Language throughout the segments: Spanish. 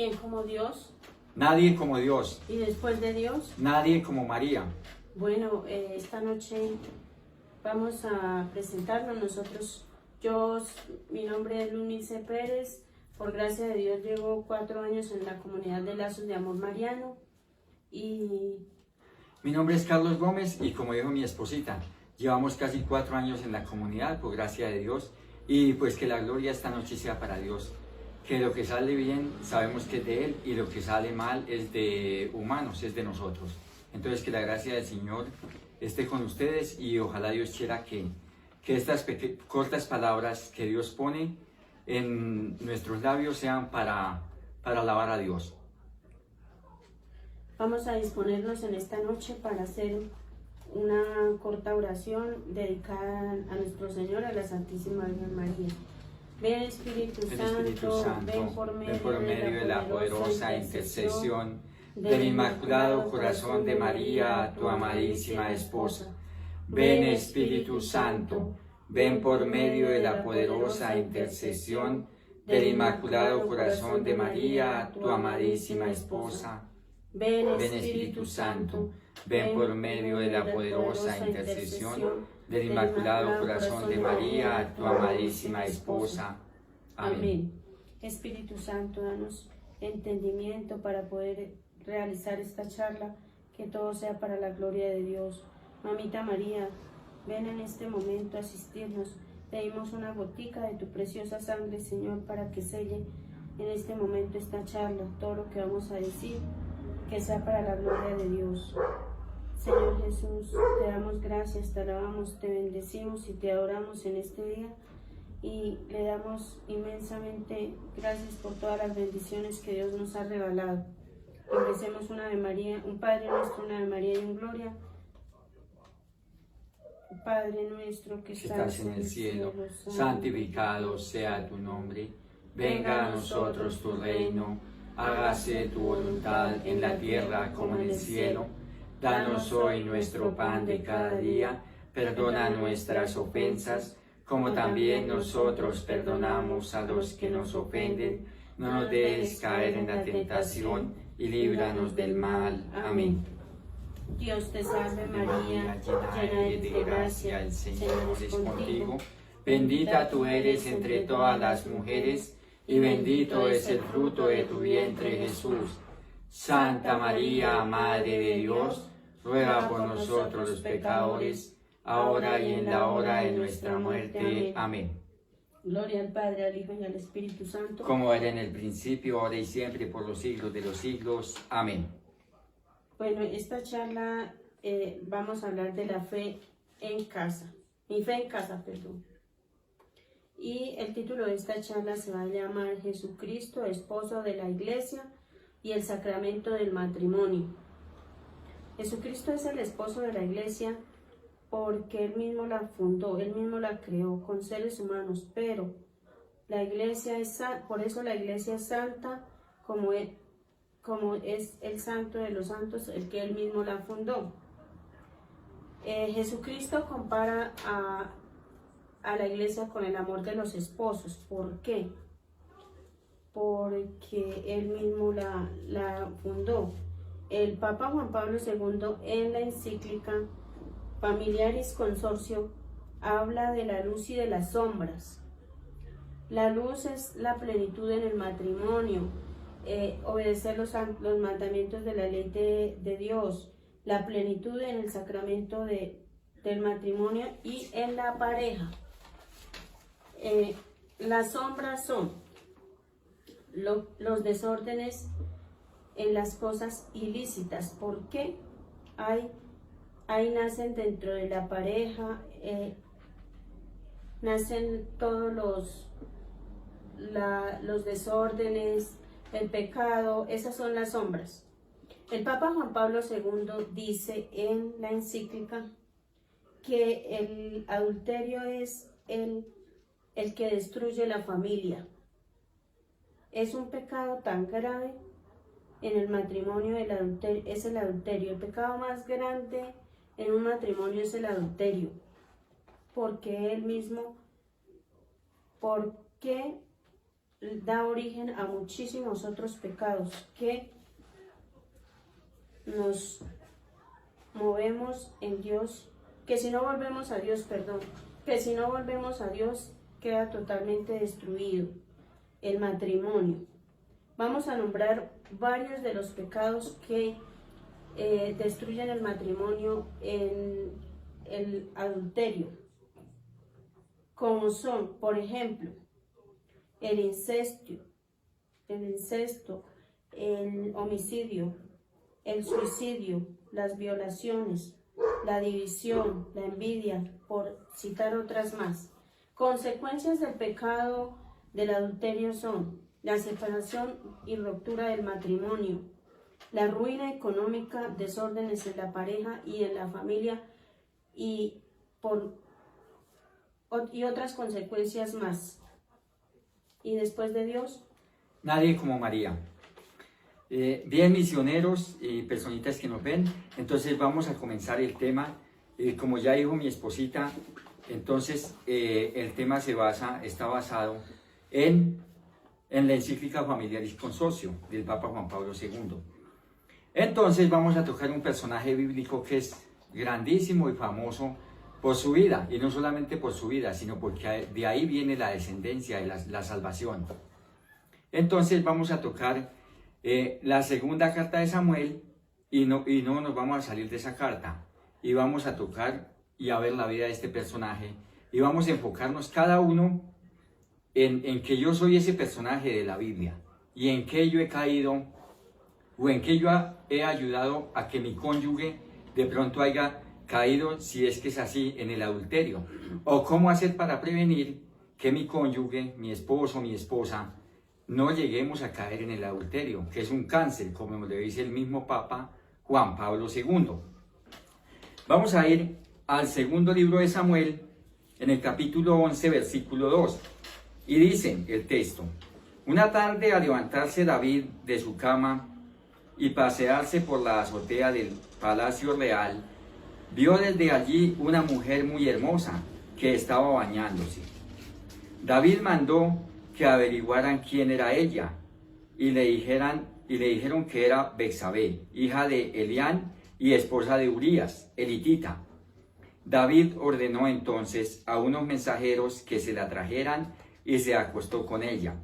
¿Quién como Dios? Nadie como Dios. ¿Y después de Dios? Nadie como María. Bueno, esta noche vamos a presentarnos nosotros. Mi nombre es Lunice Pérez. Por gracia de Dios llevo 4 años en la comunidad de Lazos de Amor Mariano. Y Mi nombre es Carlos Gómez y como dijo mi esposita, llevamos casi 4 años en la comunidad, por gracia de Dios. Y pues que la gloria esta noche sea para Dios. Que lo que sale bien sabemos que es de Él y lo que sale mal es de humanos, es de nosotros. Entonces que la gracia del Señor esté con ustedes y ojalá Dios quiera que estas cortas palabras que Dios pone en nuestros labios sean para alabar a Dios. vamos a disponernos en esta noche para hacer una corta oración dedicada a nuestro Señor, a la Santísima Virgen María. Ven Espíritu Santo, ven por medio de la poderosa intercesión del Inmaculado Corazón de María, tu amadísima esposa. Ven Espíritu Santo, ven por medio de la poderosa intercesión del Inmaculado Corazón de María, tu amadísima esposa. Ven Ven Espíritu Santo, ven por medio de la poderosa intercesión del Inmaculado Corazón de María, tu amadísima esposa. Amén. Espíritu Santo, danos entendimiento para poder realizar esta charla, que todo sea para la gloria de Dios. Mamita María, ven en este momento a asistirnos. Pedimos una gotica de tu preciosa sangre, Señor, para que selle en este momento esta charla, todo lo que vamos a decir, que sea para la gloria de Dios. Señor Jesús, te damos gracias, te alabamos, te bendecimos y te adoramos en este día, y le damos inmensamente gracias por todas las bendiciones que Dios nos ha regalado. Ofrecemos una Ave María, un Padre Nuestro, una Ave María y un Gloria. Padre nuestro que estás en el cielo, santificado sea tu nombre. Venga a nosotros tu reino, hágase tu voluntad en la tierra como en el cielo. Danos hoy nuestro pan de cada día, perdona nuestras ofensas, como también nosotros perdonamos a los que nos ofenden. No nos dejes caer en la tentación y líbranos del mal. Amén. Dios te salve María, llena eres de gracia, el Señor es contigo. Bendita tú eres entre todas las mujeres, y bendito es el fruto de tu vientre, Jesús. Santa María, Madre de Dios, ruega por nosotros los pecadores, ahora y en la hora de nuestra muerte. Amén. Gloria al Padre, al Hijo y al Espíritu Santo, como era en el principio, ahora y siempre, por los siglos de los siglos. Amén. Bueno, esta charla vamos a hablar de la fe en casa, mi fe en casa, perdón. Y el título de esta charla se va a llamar Jesucristo, esposo de la Iglesia y el sacramento del matrimonio. Jesucristo es el esposo de la Iglesia porque Él mismo la fundó, Él mismo la creó con seres humanos, pero la Iglesia por eso la Iglesia es santa, como es el santo de los santos, el que Él mismo la fundó. Jesucristo compara a la Iglesia con el amor de los esposos. ¿Por qué? Porque Él mismo la fundó. El Papa Juan Pablo II, en la encíclica Familiaris Consortio, habla de la luz y de las sombras. La luz es la plenitud en el matrimonio, obedecer los mandamientos de la ley de Dios, la plenitud en el sacramento del matrimonio y en la pareja. Las sombras son los desórdenes en las cosas ilícitas. ¿Por qué? Ahí nacen dentro de la pareja, nacen todos los desórdenes, el pecado. Esas son las sombras. El Papa Juan Pablo II dice en la encíclica que el adulterio es el que destruye la familia. Es un pecado tan grave en el matrimonio, es el adulterio. El pecado más grande en un matrimonio es el adulterio, porque da origen a muchísimos otros pecados que nos movemos en Dios, que si no volvemos a Dios, que si no volvemos a Dios queda totalmente destruido. El matrimonio. Vamos a nombrar varios de los pecados que destruyen el matrimonio en el adulterio, como son, por ejemplo, el incesto, el homicidio, el suicidio, las violaciones, la división, la envidia, por citar otras más. Consecuencias del pecado del adulterio son la separación y ruptura del matrimonio, la ruina económica, desórdenes en la pareja y en la familia y otras consecuencias más. Y después de Dios, nadie como María. Bien, misioneros y personitas que nos ven, entonces vamos a comenzar el tema. Como ya dijo mi esposita, entonces el tema está basado en la encíclica Familiaris Consortio del Papa Juan Pablo II. Entonces vamos a tocar un personaje bíblico que es grandísimo y famoso por su vida, y no solamente por su vida, sino porque de ahí viene la descendencia y la salvación. Entonces vamos a tocar la segunda carta de Samuel, y no nos vamos a salir de esa carta, y vamos a tocar y a ver la vida de este personaje, y vamos a enfocarnos cada uno en que yo soy ese personaje de la Biblia, y en que yo he caído, o en que yo he ayudado a que mi cónyuge de pronto haya caído, si es que es así, en el adulterio, o cómo hacer para prevenir que mi cónyuge, mi esposo, mi esposa, no lleguemos a caer en el adulterio, que es un cáncer, como le dice el mismo Papa Juan Pablo II. Vamos a ir al segundo libro de Samuel, en el capítulo 11, versículo 2, y dice el texto: una tarde, al levantarse David de su cama y pasearse por la azotea del palacio real, vio desde allí una mujer muy hermosa que estaba bañándose. David mandó que averiguaran quién era ella, y le dijeron que era Betsabé, hija de Elián y esposa de Urías, el hitita. David ordenó entonces a unos mensajeros que se la trajeran y se acostó con ella.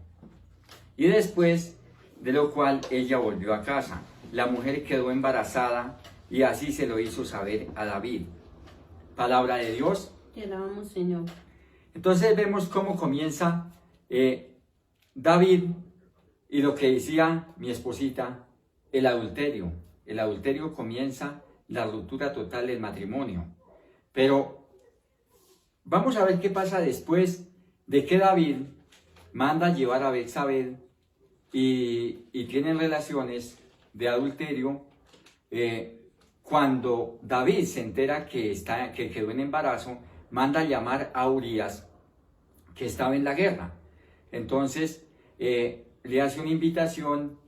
Y después de lo cual ella volvió a casa. La mujer quedó embarazada y así se lo hizo saber a David. Palabra de Dios. te alabamos, Señor. Entonces vemos cómo comienza David y lo que decía mi esposita, el adulterio. El adulterio comienza la ruptura total del matrimonio. Pero vamos a ver qué pasa después de que David manda llevar a Betsabé y tienen relaciones de adulterio. Cuando David se entera que quedó en embarazo, manda llamar a Urías, que estaba en la guerra. Entonces le hace una invitación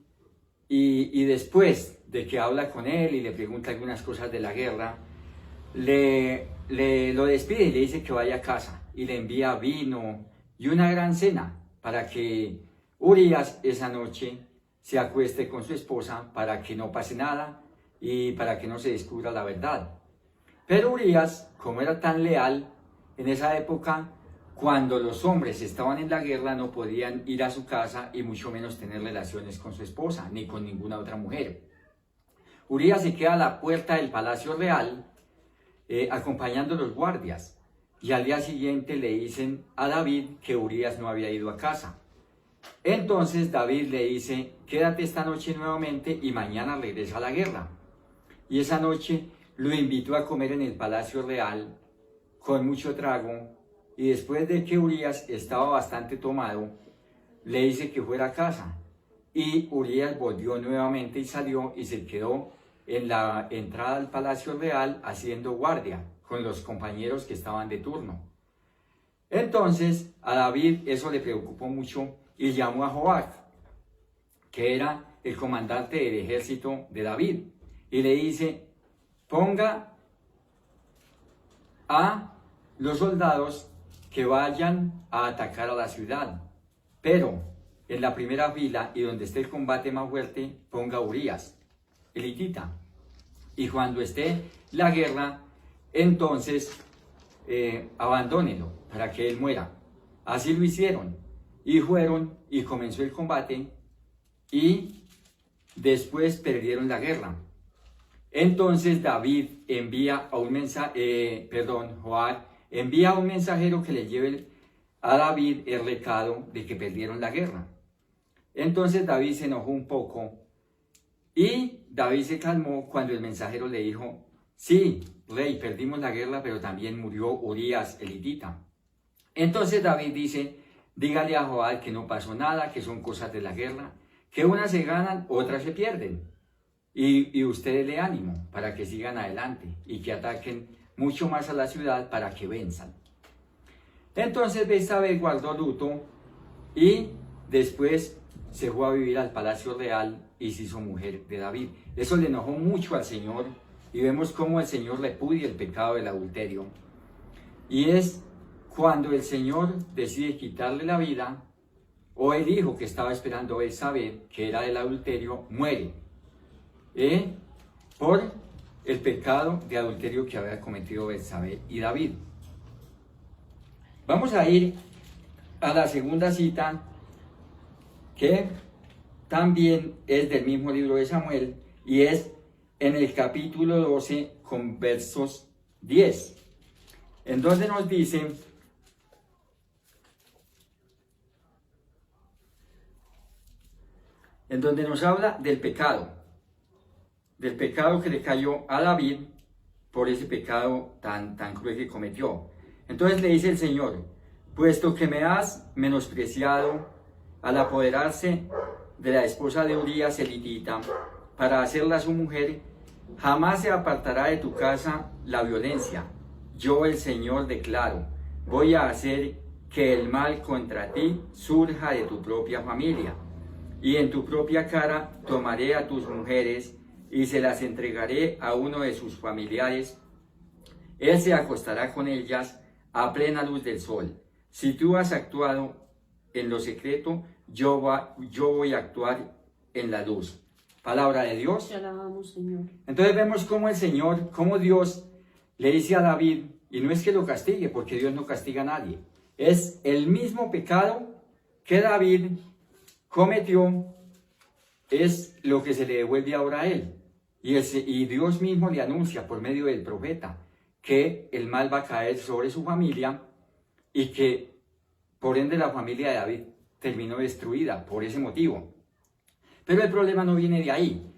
y después de que habla con él y le pregunta algunas cosas de la guerra, lo despide y le dice que vaya a casa y le envía vino y una gran cena para que Urías esa noche se acueste con su esposa, para que no pase nada y para que no se descubra la verdad. Pero Urías, como era tan leal, en esa época, cuando los hombres estaban en la guerra, no podían ir a su casa y mucho menos tener relaciones con su esposa, ni con ninguna otra mujer. Urías se queda a la puerta del palacio real, acompañando a los guardias, y al día siguiente le dicen a David que Urías no había ido a casa. Entonces David le dice: quédate esta noche nuevamente y mañana regresa a la guerra. Y esa noche lo invitó a comer en el palacio real con mucho trago, y después de que Urías estaba bastante tomado, le dice que fuera a casa. Y Urías volvió nuevamente y salió y se quedó en la entrada al palacio real haciendo guardia con los compañeros que estaban de turno. Entonces a David eso le preocupó mucho y llamó a Joab, que era el comandante del ejército de David, y le dice: ponga a los soldados que vayan a atacar a la ciudad, pero en la primera fila y donde esté el combate más fuerte, ponga a Urías, el hitita. Y cuando esté la guerra, entonces abandónelo para que él muera. Así lo hicieron. Y fueron y comenzó el combate y después perdieron la guerra. Entonces David envía a un Joab envía a un mensajero que le lleve a David el recado de que perdieron la guerra. Entonces David se enojó un poco y David se calmó cuando el mensajero le dijo: sí, rey, perdimos la guerra, pero también murió Urías el hitita. Entonces David dice: dígale a Joab que no pasó nada, que son cosas de la guerra, que unas se ganan, otras se pierden. Y ustedes le ánimo para que sigan adelante y que ataquen mucho más a la ciudad para que venzan. Entonces Betsabé guardó luto y después se fue a vivir al palacio real y se hizo mujer de David. Eso le enojó mucho al Señor y vemos cómo el Señor repudia el pecado del adulterio. Y es cuando el Señor decide quitarle la vida, o el hijo que estaba esperando Betsabé, que era del adulterio, muere por el pecado de adulterio que había cometido Betsabé y David. Vamos a ir a la segunda cita, que también es del mismo libro de Samuel, y es en el capítulo 12 con versos 10, en donde nos dice: en donde nos habla del pecado que le cayó a David por ese pecado tan cruel que cometió. Entonces le dice el Señor: puesto que me has menospreciado al apoderarse de la esposa de Urías el hitita para hacerla su mujer, jamás se apartará de tu casa la violencia. Yo, el Señor, declaro: voy a hacer que el mal contra ti surja de tu propia familia, y en tu propia cara tomaré a tus mujeres y se las entregaré a uno de sus familiares. Él se acostará con ellas a plena luz del sol. Si tú has actuado en lo secreto, yo voy a actuar en la luz. Palabra de Dios. Te alabamos, Señor. Entonces vemos cómo Dios le dice a David, y no es que lo castigue, porque Dios no castiga a nadie, es el mismo pecado que David cometió, es lo que se le devuelve ahora a él. Y Dios mismo le anuncia por medio del profeta que el mal va a caer sobre su familia y que por ende la familia de David terminó destruida por ese motivo. Pero el problema no viene de ahí.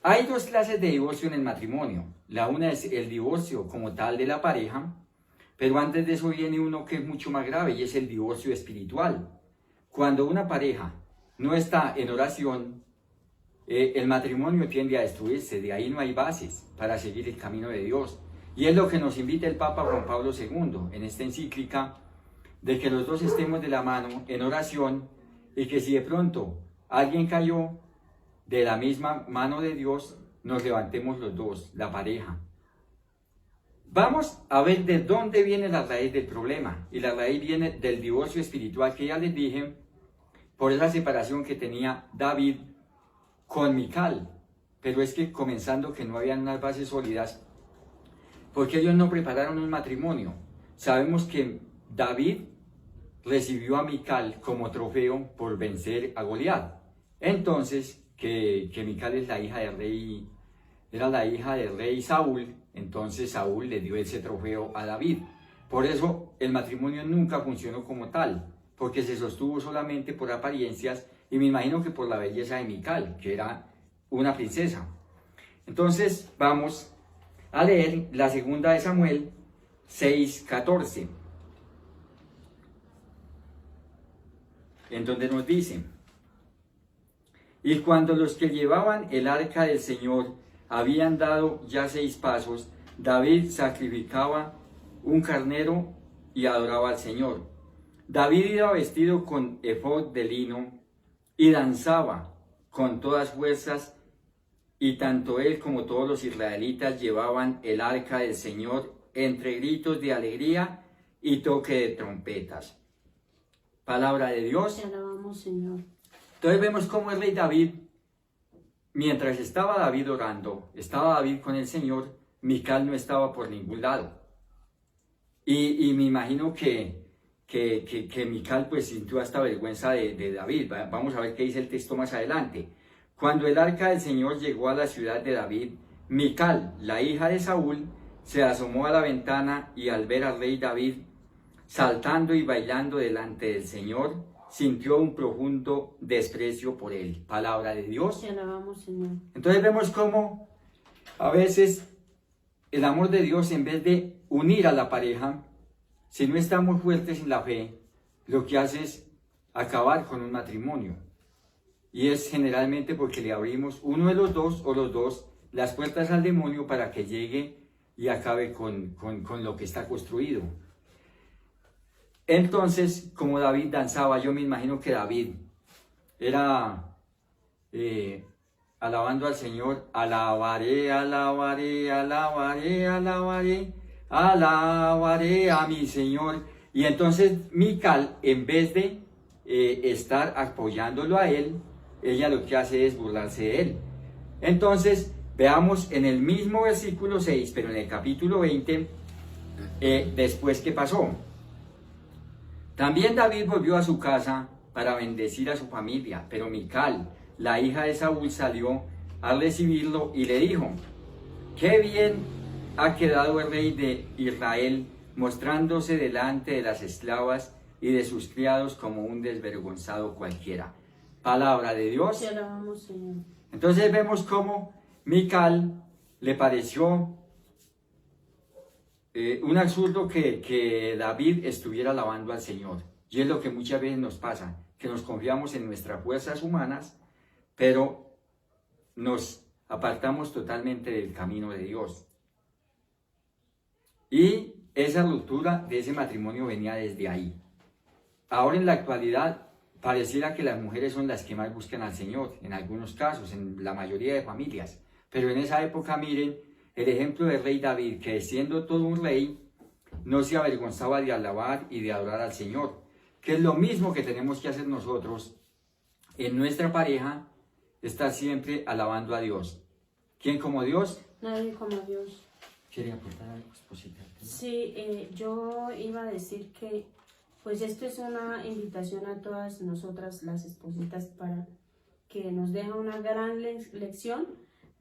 Hay dos clases de divorcio en el matrimonio. La una es el divorcio como tal de la pareja, pero antes de eso viene uno que es mucho más grave, y es el divorcio espiritual. Cuando una pareja no está en oración, el matrimonio tiende a destruirse. De ahí no hay bases para seguir el camino de Dios. Y es lo que nos invita el Papa Juan Pablo II en esta encíclica, de que los dos estemos de la mano en oración, y que si de pronto alguien cayó de la misma mano de Dios, nos levantemos los dos, la pareja. Vamos a ver de dónde viene la raíz del problema. Y la raíz viene del divorcio espiritual que ya les dije, por esa separación que tenía David con Mical. Pero es que comenzando que no habían unas bases sólidas, porque ellos no prepararon un matrimonio. Sabemos que David recibió a Mical como trofeo por vencer a Goliat. Entonces, que Mical es la hija del rey, era la hija del rey Saúl, entonces Saúl le dio ese trofeo a David. Por eso el matrimonio nunca funcionó como tal, porque se sostuvo solamente por apariencias, y me imagino que por la belleza de Mical, que era una princesa. Entonces vamos a leer la segunda de Samuel 6:14, en donde nos dice: y cuando los que llevaban el arca del Señor habían dado ya 6 pasos, David sacrificaba un carnero y adoraba al Señor. David iba vestido con efod de lino y danzaba con todas fuerzas, y tanto él como todos los israelitas llevaban el arca del Señor entre gritos de alegría y toque de trompetas. Palabra de Dios. Te alabamos, Señor. Entonces vemos cómo el rey David, mientras estaba David orando, estaba David con el Señor, Mical no estaba por ningún lado. Y me imagino que Mical pues sintió hasta vergüenza de David. Vamos a ver qué dice el texto más adelante. Cuando el arca del Señor llegó a la ciudad de David, Mical, la hija de Saúl, se asomó a la ventana y al ver al rey David saltando y bailando delante del Señor, sintió un profundo desprecio por él. Palabra de Dios. Te alabamos, Señor. Entonces vemos cómo a veces el amor de Dios, en vez de unir a la pareja, si no estamos fuertes en la fe, lo que hace es acabar con un matrimonio. Y es generalmente porque le abrimos uno de los dos o los dos las puertas al demonio para que llegue y acabe con lo que está construido. Entonces, como David danzaba, yo me imagino que David era alabando al Señor, alabaré, alabaré, alabaré, alabaré, alabaré a mi Señor. Y entonces Mical, en vez de estar apoyándolo a él, ella lo que hace es burlarse de él. Entonces, veamos en el mismo versículo 6, pero en el capítulo 20, después qué pasó. También David volvió a su casa para bendecir a su familia, pero Mical, la hija de Saúl, salió a recibirlo y le dijo: «Qué bien ha quedado el rey de Israel, mostrándose delante de las esclavas y de sus criados como un desvergonzado cualquiera». Palabra de Dios. Te alabamos, Señor. Entonces vemos cómo Mical le pareció un absurdo que David estuviera alabando al Señor. Y es lo que muchas veces nos pasa, que nos confiamos en nuestras fuerzas humanas, pero nos apartamos totalmente del camino de Dios. Y esa ruptura de ese matrimonio venía desde ahí. Ahora en la actualidad pareciera que las mujeres son las que más buscan al Señor, en algunos casos, en la mayoría de familias. Pero en esa época, miren, el ejemplo del rey David, que siendo todo un rey, no se avergonzaba de alabar y de adorar al Señor, que es lo mismo que tenemos que hacer nosotros en nuestra pareja, estar siempre alabando a Dios. ¿Quién como Dios? Nadie como Dios. ¿Quiere aportar algo, esposita? Sí, yo iba a decir que pues esto es una invitación a todas nosotras las espositas para que nos deja una gran lección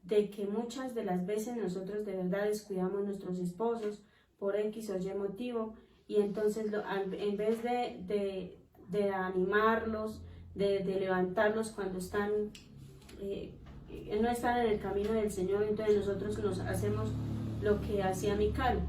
de que muchas de las veces nosotros de verdad descuidamos a nuestros esposos por X o Y motivo, y entonces en vez de animarlos, de levantarlos cuando están no están en el camino del Señor, entonces nosotros nos hacemos lo que hacía Mical,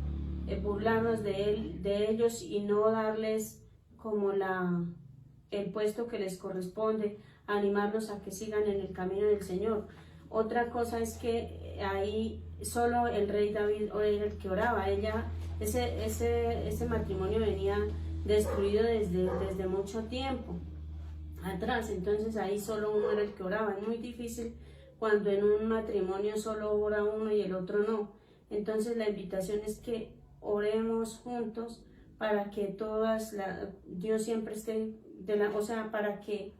burlarnos de ellos y no darles como el puesto que les corresponde, animarlos a que sigan en el camino del Señor. Otra cosa es que ahí solo el rey David era el que oraba. Ese matrimonio venía destruido desde mucho tiempo atrás, entonces ahí solo uno era el que oraba. Es muy difícil cuando en un matrimonio solo ora uno y el otro no. Entonces la invitación es que oremos juntos para que Dios siempre esté, para que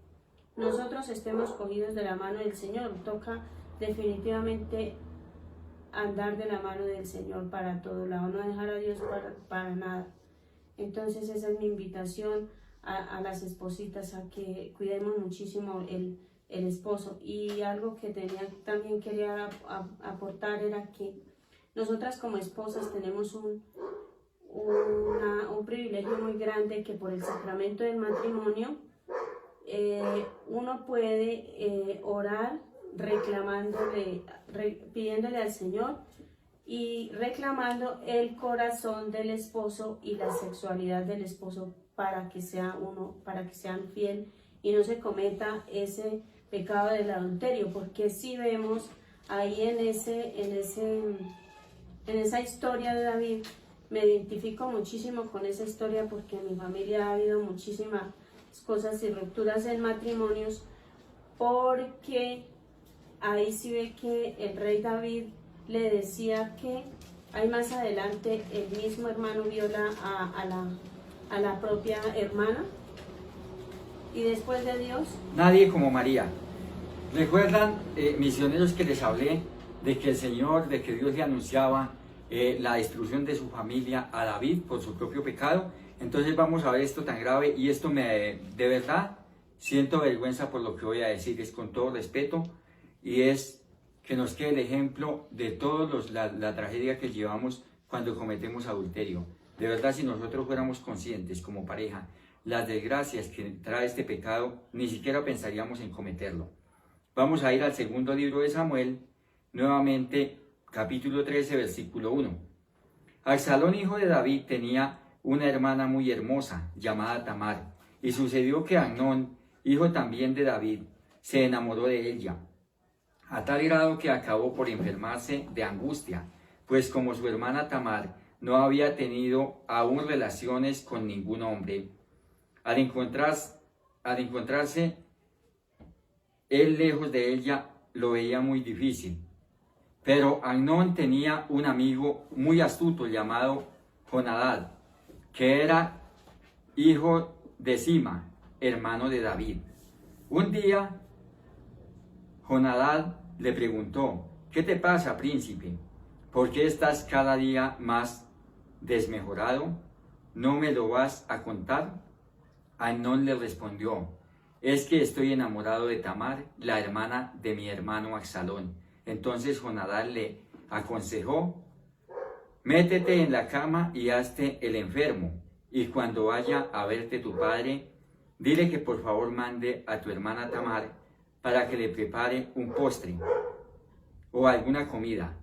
nosotros estemos cogidos de la mano del Señor. Toca definitivamente andar de la mano del Señor para todo lado, no dejar a Dios para nada. Entonces esa es mi invitación a las espositas, a que cuidemos muchísimo el esposo. Y algo que también quería aportar era que nosotras como esposas tenemos un privilegio muy grande, que por el sacramento del matrimonio uno puede orar pidiéndole al Señor y reclamando el corazón del esposo y la sexualidad del esposo para que sean fiel y no se cometa ese pecado del adulterio, porque si vemos ahí en esa historia de David, me identifico muchísimo con esa historia, porque en mi familia ha habido muchísimas cosas y rupturas en matrimonios, porque ahí sí ve que el rey David le decía que ahí más adelante el mismo hermano viola a la propia hermana, Y después de Dios, nadie como María. ¿Recuerdan, misioneros, que les hablé de que el Señor, de que Dios le anunciaba la destrucción de su familia a David por su propio pecado? Entonces vamos a ver esto tan grave, y esto de verdad siento vergüenza por lo que voy a decir, es con todo respeto, y es que nos quede el ejemplo de todos la tragedia que llevamos cuando cometemos adulterio. De verdad, si nosotros fuéramos conscientes como pareja las desgracias que trae este pecado, ni siquiera pensaríamos en cometerlo. Vamos a ir al segundo libro de Samuel, nuevamente capítulo 13, versículo 1. Absalón, hijo de David, tenía una hermana muy hermosa llamada Tamar, y sucedió que Amnón, hijo también de David, se enamoró de ella, a tal grado que acabó por enfermarse de angustia, pues como su hermana Tamar no había tenido aún relaciones con ningún hombre, al encontrarse él lejos de ella, lo veía muy difícil. Pero Amnón tenía un amigo muy astuto llamado Jonadab, que era hijo de Sima, hermano de David. Un día, Jonadab le preguntó: ¿qué te pasa, príncipe? ¿Por qué estás cada día más desmejorado? ¿No me lo vas a contar? Amnón le respondió: es que estoy enamorado de Tamar, la hermana de mi hermano Absalón. Entonces Jonadab le aconsejó: métete en la cama y hazte el enfermo, y cuando vaya a verte tu padre, dile que por favor mande a tu hermana Tamar para que le prepare un postre o alguna comida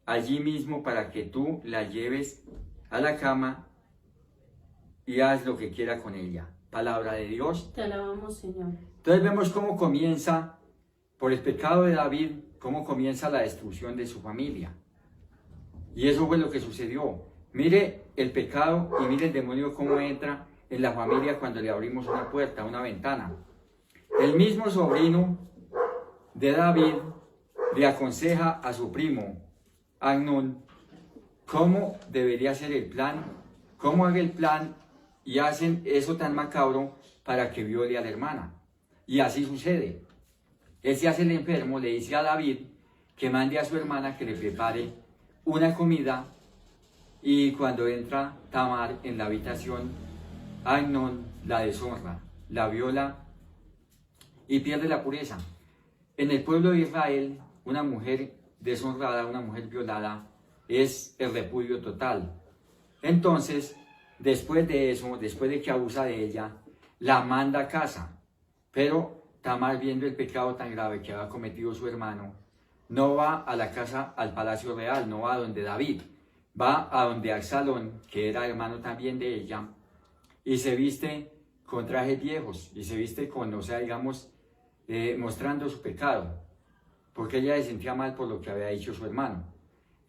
allí mismo, para que tú la lleves a la cama y haz lo que quiera con ella. Palabra de Dios. te alabamos, Señor. Entonces vemos cómo comienza, por el pecado de David, cómo comienza la destrucción de su familia. Y eso fue lo que sucedió. Mire el pecado y mire el demonio cómo entra en la familia cuando le abrimos una puerta, una ventana. El mismo sobrino de David le aconseja a su primo Amnón cómo debería ser el plan, cómo haga el plan, y hacen eso tan macabro para que viole a la hermana. Y así sucede. Él se hace el enfermo, le dice a David que mande a su hermana que le prepare una comida, y cuando entra Tamar en la habitación, Amnón la deshonra, la viola y pierde la pureza. En el pueblo de Israel, una mujer deshonrada, una mujer violada, es el repudio total. Entonces, después de eso, después de que abusa de ella, la manda a casa. Pero Tamar, viendo el pecado tan grave que había cometido su hermano, no va a la casa, al palacio real, no va a donde David, va a donde Absalón, que era hermano también de ella, y se viste con trajes viejos, y se viste con, o sea, digamos, mostrando su pecado, porque ella se sentía mal por lo que había dicho su hermano.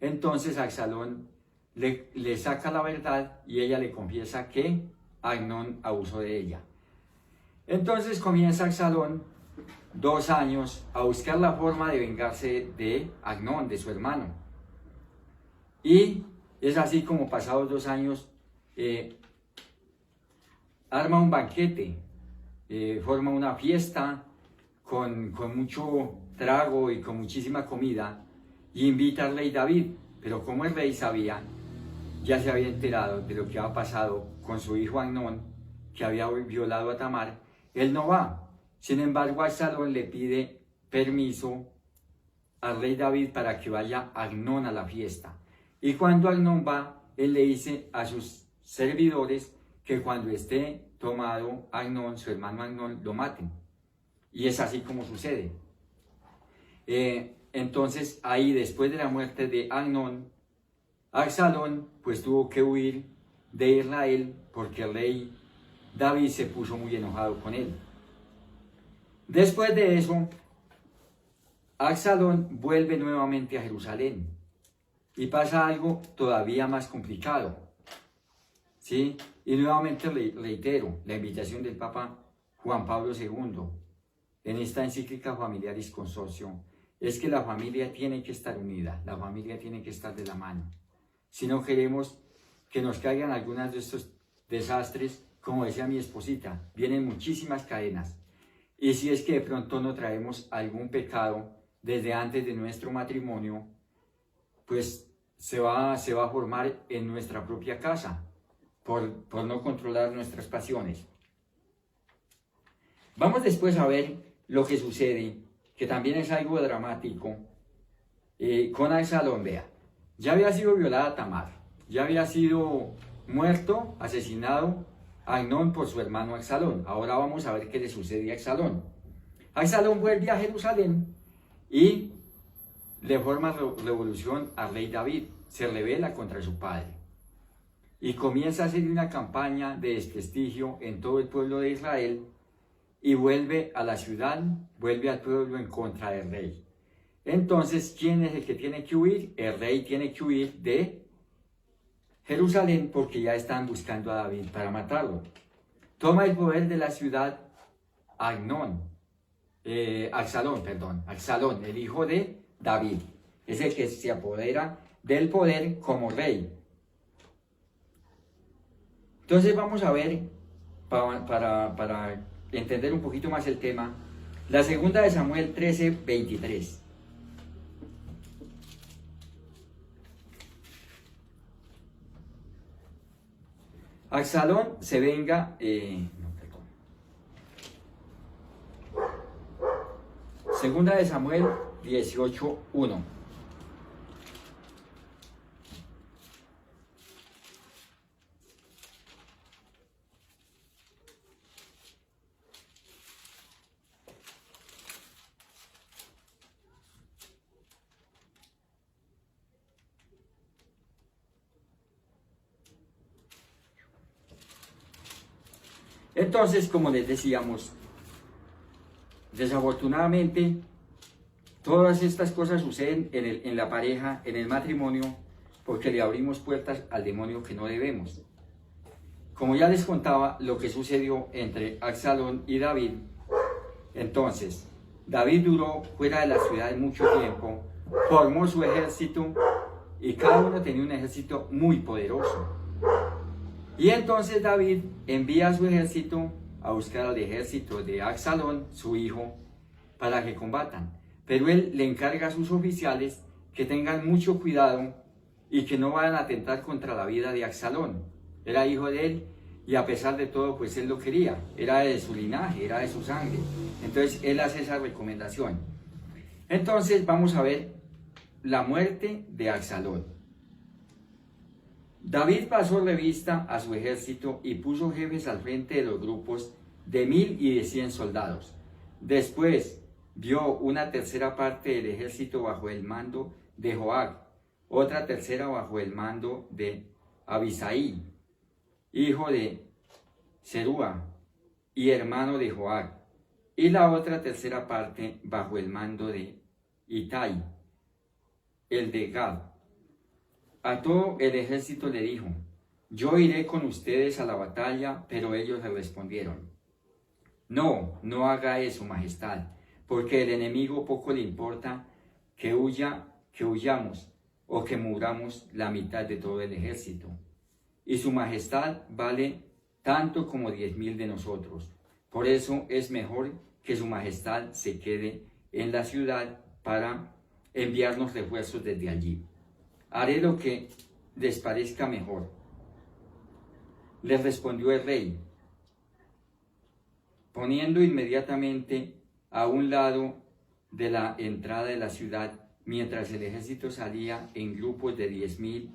Entonces Absalón le saca la verdad, y ella le confiesa que Amnón abusó de ella. Entonces comienza Absalón 2 años a buscar la forma de vengarse de Amnón, de su hermano. Y es así como, pasados 2 años, arma un banquete, forma una fiesta con mucho trago y con muchísima comida, y invita al rey David. Pero como el rey sabía, ya se había enterado de lo que había pasado con su hijo Amnón, que había violado a Tamar, él no va. Sin embargo, Absalón le pide permiso al rey David para que vaya Amnón a la fiesta. Y cuando Amnón va, él le dice a sus servidores que cuando esté tomado Amnón, su hermano Amnón, lo maten. Y es así como sucede. Entonces, ahí, después de la muerte de Amnón, Absalón pues tuvo que huir de Israel, porque el rey David se puso muy enojado con él. Después de eso, Absalón vuelve nuevamente a Jerusalén, y pasa algo todavía más complicado, ¿sí? Y nuevamente reitero la invitación del Papa Juan Pablo II en esta encíclica Familiaris Consortio, es que la familia tiene que estar unida, la familia tiene que estar de la mano. Si no queremos que nos caigan algunos de estos desastres, como decía mi esposita, vienen muchísimas cadenas. Y si es que de pronto no traemos algún pecado desde antes de nuestro matrimonio, pues se va a formar en nuestra propia casa por no controlar nuestras pasiones. Vamos después a ver lo que sucede, que también es algo dramático, con Absalón. Vea, ya había sido violada Tamar, ya había sido muerto, asesinado Amnón por su hermano Absalón. Ahora vamos a ver qué le sucede a Absalón. Absalón vuelve a Jerusalén y le forma revolución al rey David, se rebela contra su padre y comienza a hacer una campaña de desprestigio en todo el pueblo de Israel y vuelve a la ciudad, vuelve al pueblo en contra del rey. Entonces, ¿quién es el que tiene que huir? El rey tiene que huir de Jerusalén porque ya están buscando a David para matarlo. Toma el poder de la ciudad Absalón, el hijo de David. Es el que se apodera del poder como rey. Entonces vamos a ver, para entender un poquito más el tema, la segunda de Samuel 13:23. Absalón se venga, segunda de Samuel 18:1. Entonces, como les decíamos, desafortunadamente, todas estas cosas suceden en la pareja, en el matrimonio, porque le abrimos puertas al demonio que no debemos. Como ya les contaba lo que sucedió entre Absalón y David, entonces, David duró fuera de la ciudad mucho tiempo, formó su ejército y cada uno tenía un ejército muy poderoso. Y entonces David envía a su ejército a buscar al ejército de Absalón, su hijo, para que combatan. Pero él le encarga a sus oficiales que tengan mucho cuidado y que no vayan a atentar contra la vida de Absalón. Era hijo de él y a pesar de todo, pues él lo quería. Era de su linaje, era de su sangre. Entonces él hace esa recomendación. Entonces vamos a ver la muerte de Absalón. David pasó revista a su ejército y puso jefes al frente de los grupos de 1000 y de 100 soldados. Después vio una tercera parte del ejército bajo el mando de Joab, otra tercera bajo el mando de Abisai, hijo de Serúa y hermano de Joab, y la otra tercera parte bajo el mando de Itai, el de Gad. A todo el ejército le dijo: yo iré con ustedes a la batalla, pero ellos le respondieron: no, no haga eso, majestad, porque el enemigo poco le importa que huyamos o que muramos la mitad de todo el ejército. Y su majestad vale tanto como 10.000 de nosotros. Por eso es mejor que su majestad se quede en la ciudad para enviarnos refuerzos desde allí. Haré lo que les parezca mejor. Les respondió el rey, poniendo inmediatamente a un lado de la entrada de la ciudad, mientras el ejército salía en grupos de 10.000,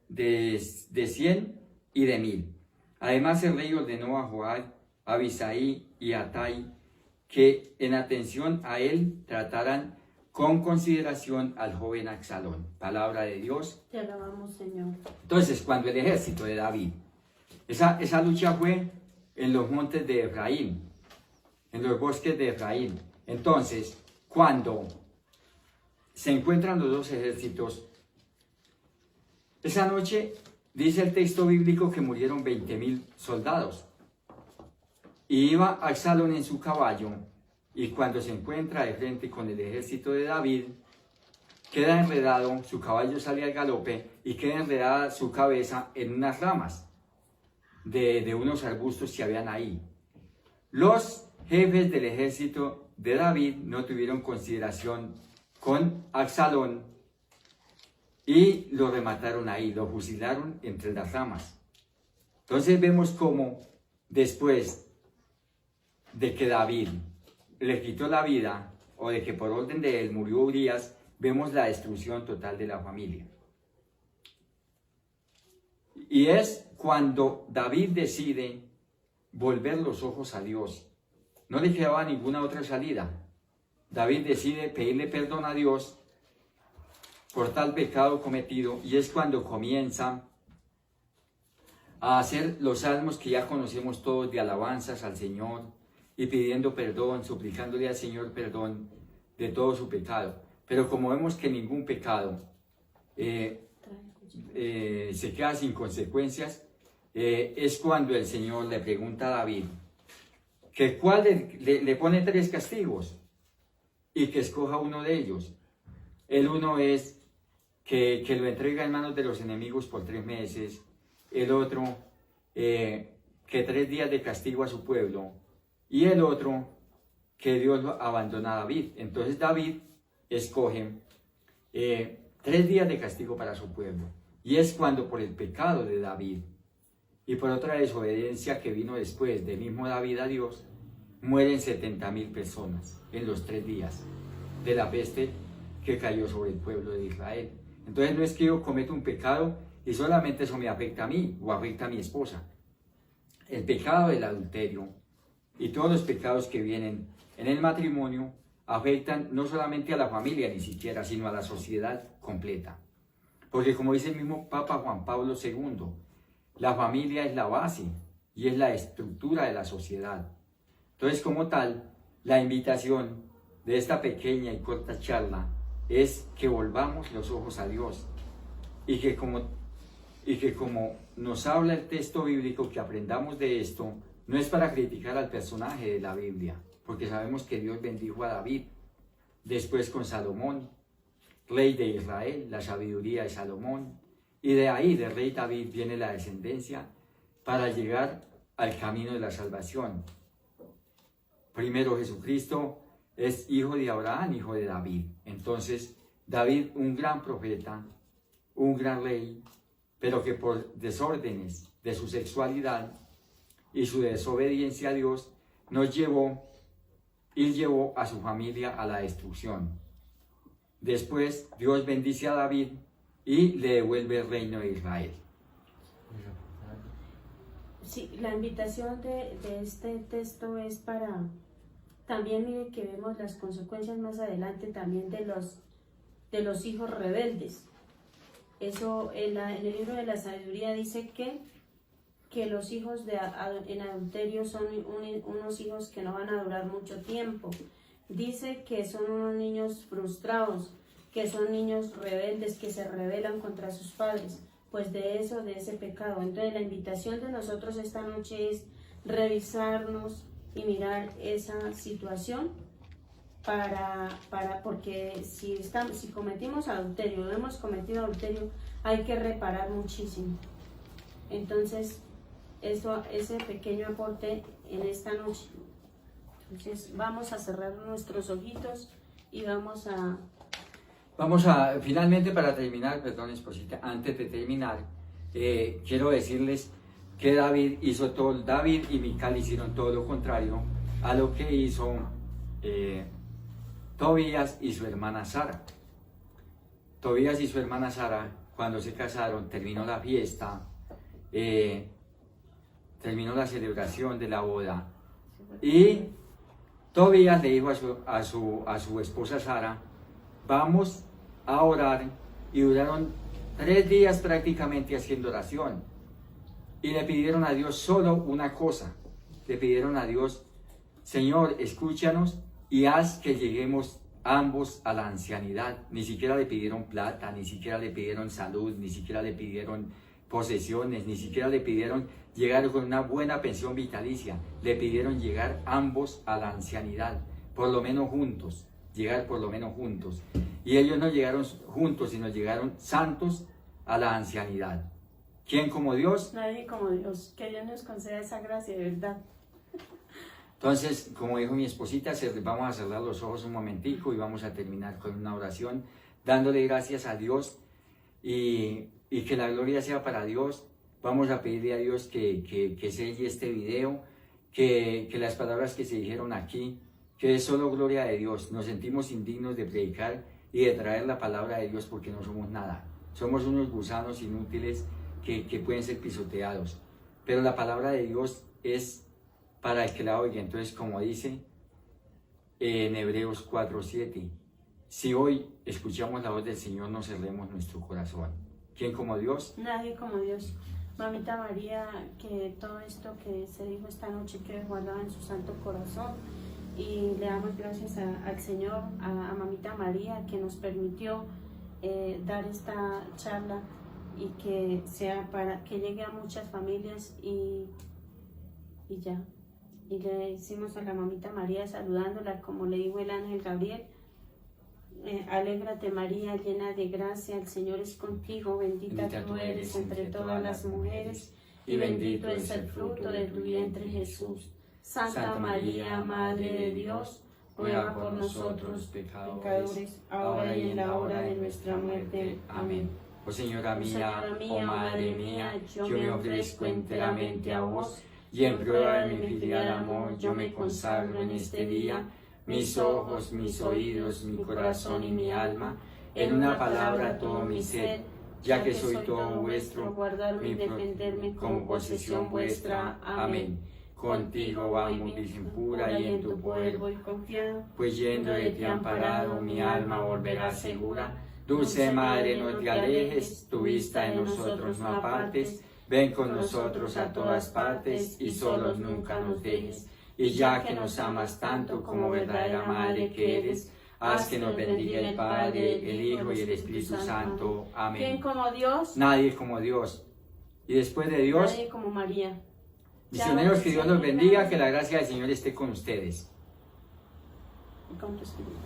de 100 y de 1.000. Además el rey ordenó a Joab, a Abisai y a Atai que en atención a él trataran con consideración al joven Absalón. Palabra de Dios. Te alabamos, Señor. Entonces, cuando el ejército de David, esa lucha fue en los montes de Efraín, en los bosques de Efraín. Entonces, cuando se encuentran los dos ejércitos, esa noche dice el texto bíblico que murieron 20.000 soldados. Y iba Absalón en su caballo, y cuando se encuentra de frente con el ejército de David, queda enredado, su caballo sale al galope y queda enredada su cabeza en unas ramas. de unos arbustos que habían ahí. Los jefes del ejército de David no tuvieron consideración con Absalón y lo remataron ahí, lo fusilaron entre las ramas. Entonces vemos cómo después de que David le quitó la vida, o de que por orden de él murió Urías, vemos la destrucción total de la familia. Y es cuando David decide volver los ojos a Dios. No le quedaba ninguna otra salida. David decide pedirle perdón a Dios por tal pecado cometido, y es cuando comienza a hacer los salmos que ya conocemos todos, de alabanzas al Señor y pidiendo perdón, suplicándole al Señor perdón de todo su pecado. Pero como vemos que ningún pecado se queda sin consecuencias, es cuando el Señor le pregunta a David que cuál le pone 3 castigos y que escoja uno de ellos. El uno es que lo entrega en manos de los enemigos por 3 meses. El otro, que 3 días de castigo a su pueblo. Y el otro, que Dios abandona a David. Entonces David escoge 3 días de castigo para su pueblo. Y es cuando, por el pecado de David y por otra desobediencia que vino después del mismo David a Dios, mueren 70.000 personas en los 3 días de la peste que cayó sobre el pueblo de Israel. Entonces no es que yo cometa un pecado y solamente eso me afecta a mí o afecta a mi esposa. El pecado del adulterio y todos los pecados que vienen en el matrimonio afectan no solamente a la familia ni siquiera, sino a la sociedad completa. Porque como dice el mismo Papa Juan Pablo II, la familia es la base y es la estructura de la sociedad. Entonces, como tal, la invitación de esta pequeña y corta charla es que volvamos los ojos a Dios y que como nos habla el texto bíblico, que aprendamos de esto. No es para criticar al personaje de la Biblia, porque sabemos que Dios bendijo a David, después con Salomón, rey de Israel, la sabiduría de Salomón, y de ahí, del rey David, viene la descendencia para llegar al camino de la salvación. Primero, Jesucristo es hijo de Abraham, hijo de David. Entonces, David, un gran profeta, un gran rey, pero que por desórdenes de su sexualidad y su desobediencia a Dios, llevó a su familia a la destrucción. Después, Dios bendice a David y le devuelve el reino de Israel. Sí, la invitación de este texto es para, también mire que vemos las consecuencias más adelante también de los hijos rebeldes. Eso en el libro de la sabiduría dice que los hijos en adulterio son unos hijos que no van a durar mucho tiempo. Dice que son unos niños frustrados, que son niños rebeldes, que se rebelan contra sus padres. Pues de ese pecado. Entonces la invitación de nosotros esta noche es revisarnos y mirar esa situación porque si cometimos adulterio, hemos cometido adulterio, hay que reparar muchísimo. Entonces, ese pequeño aporte en esta noche. Entonces, vamos a cerrar nuestros ojitos y vamos a finalmente, para terminar, perdón, esposita, antes de terminar, quiero decirles que David y Mical hicieron todo lo contrario a lo que hizo Tobías y su hermana Sara. Tobías y su hermana Sara, cuando se casaron, terminó la fiesta, terminó la celebración de la boda, y Tobías le dijo a su esposa Sara: vamos a orar, y duraron 3 días prácticamente haciendo oración, y le pidieron a Dios solo una cosa. Le pidieron a Dios: Señor, escúchanos y haz que lleguemos ambos a la ancianidad. Ni siquiera le pidieron plata, ni siquiera le pidieron salud, ni siquiera le pidieron posesiones, ni siquiera le pidieron llegar con una buena pensión vitalicia. Le pidieron llegar ambos a la ancianidad, por lo menos juntos, llegar por lo menos juntos. Y ellos no llegaron juntos, sino llegaron santos a la ancianidad. ¿Quién como Dios? Nadie como Dios. Que Dios nos conceda esa gracia de verdad. Entonces, como dijo mi esposita, vamos a cerrar los ojos un momentico y vamos a terminar con una oración, dándole gracias a Dios y que la gloria sea para Dios. Vamos a pedirle a Dios que selle este video, que las palabras que se dijeron aquí, que es solo gloria de Dios. Nos sentimos indignos de predicar y de traer la palabra de Dios porque no somos nada. Somos unos gusanos inútiles que pueden ser pisoteados. Pero la palabra de Dios es para el que la oiga. Entonces, como dice en Hebreos 4:7, si hoy escuchamos la voz del Señor, no cerremos nuestro corazón. ¿Quién como Dios? Nadie como Dios. Mamita María, que todo esto que se dijo esta noche quede guardado en su santo corazón. Y le damos gracias al Señor, a Mamita María, que nos permitió dar esta charla y que sea para que llegue a muchas familias y ya. Y le decimos a la Mamita María, saludándola, como le dijo el ángel Gabriel: alégrate María, llena de gracia, el Señor es contigo, bendita tú eres entre todas las mujeres, y bendito es el fruto de tu vientre Jesús. Santa María, Madre de Dios, ruega por nosotros pecadores, ahora y en la hora de nuestra muerte. Amén. Oh Señora mía, oh Madre mía, yo me ofrezco enteramente a vos, y en prueba de mi filial amor yo me consagro en este día, mis ojos, mis oídos, mi corazón y mi alma, en una palabra todo mi ser, ya que soy todo vuestro, guardarme y defenderme como posesión vuestra. Amén. Contigo vamos, Virgen pura, y en tu poder voy confiado, pues yendo de ti amparado, mi alma volverá segura. Dulce Madre, no te alejes, tu vista en nosotros no apartes, ven con nosotros a todas partes, y solos nunca nos dejes. Y ya que nos amas tanto como verdadera Madre que eres, haz que nos bendiga el Padre, el Hijo y el Espíritu Santo. Amén. ¿Quién como Dios? Nadie como Dios. Y después de Dios, nadie como María. Misioneros, que Dios los bendiga, que la gracia del Señor esté con ustedes. Y con tu espíritu.